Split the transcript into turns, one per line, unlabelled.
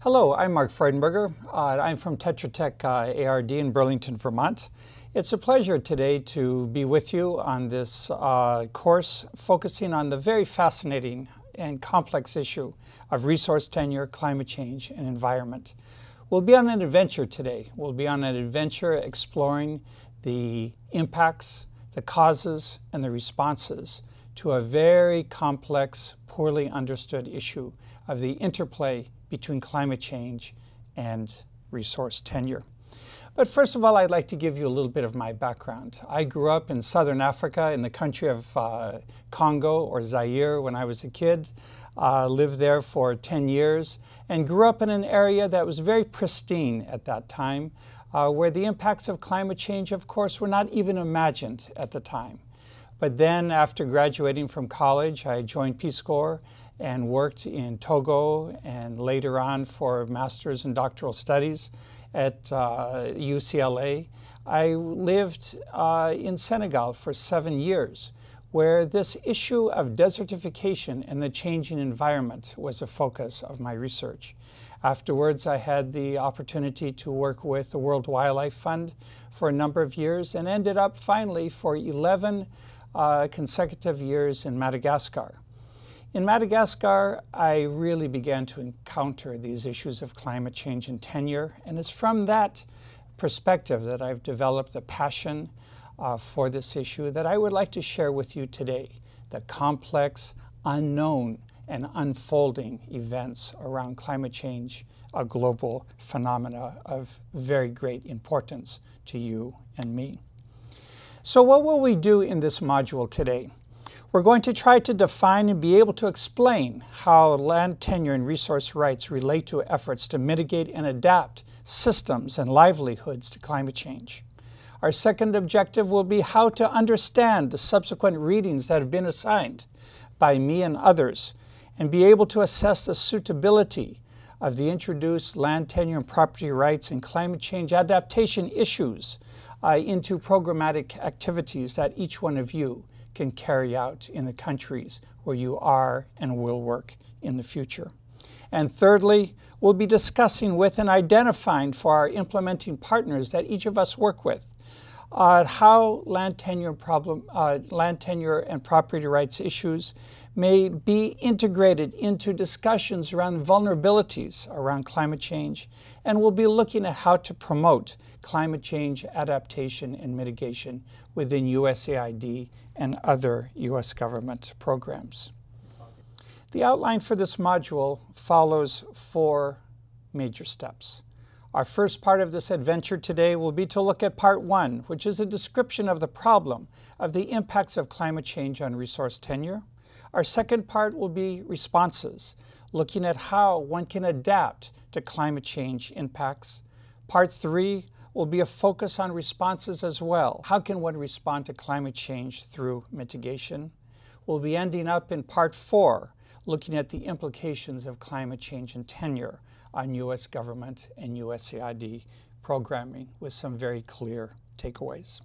Hello, I'm Mark Freudenberger. I'm from Tetra Tech ARD in Burlington, Vermont. It's a pleasure today to be with you on this course focusing on the very fascinating and complex issue of resource tenure, climate change, and environment. We'll be on an adventure today. We'll be on an adventure exploring the impacts, the causes, and the responses to a very complex, poorly understood issue of the interplay between climate change and resource tenure. But first of all, I'd like to give you a little bit of my background. I grew up in southern Africa in the country of Congo or Zaire when I was a kid, lived there for 10 years, and grew up in an area that was very pristine at that time, where the impacts of climate change, of course, were not even imagined at the time. But then after graduating from college, I joined Peace Corps and worked in Togo and later on for master's and doctoral studies at UCLA. I lived in Senegal for 7 years, where this issue of desertification and the changing environment was a focus of my research. Afterwards, I had the opportunity to work with the World Wildlife Fund for a number of years and ended up finally for 11 consecutive years in Madagascar. In Madagascar, I really began to encounter these issues of climate change and tenure, and it's from that perspective that I've developed a passion for this issue that I would like to share with you today, the complex, unknown, and unfolding events around climate change, a global phenomena of very great importance to you and me. So what will we do in this module today? We're going to try to define and be able to explain how land tenure and resource rights relate to efforts to mitigate and adapt systems and livelihoods to climate change. Our second objective will be how to understand the subsequent readings that have been assigned by me and others and be able to assess the suitability of the introduced land tenure and property rights and climate change adaptation issues into programmatic activities that each one of you can carry out in the countries where you are and will work in the future. And thirdly, we'll be discussing with and identifying for our implementing partners that each of us work with how land tenure and property rights issues may be integrated into discussions around vulnerabilities around climate change, and we'll be looking at how to promote climate change adaptation and mitigation within USAID and other U.S. government programs. The outline for this module follows 4 major steps. Our first part of this adventure today will be to look at part 1, which is a description of the problem of the impacts of climate change on resource tenure. Our second part will be responses, looking at how one can adapt to climate change impacts. Part 3 will be a focus on responses as well. How can one respond to climate change through mitigation? We'll be ending up in part 4, looking at the implications of climate change and tenure on U.S. government and USAID programming with some very clear takeaways.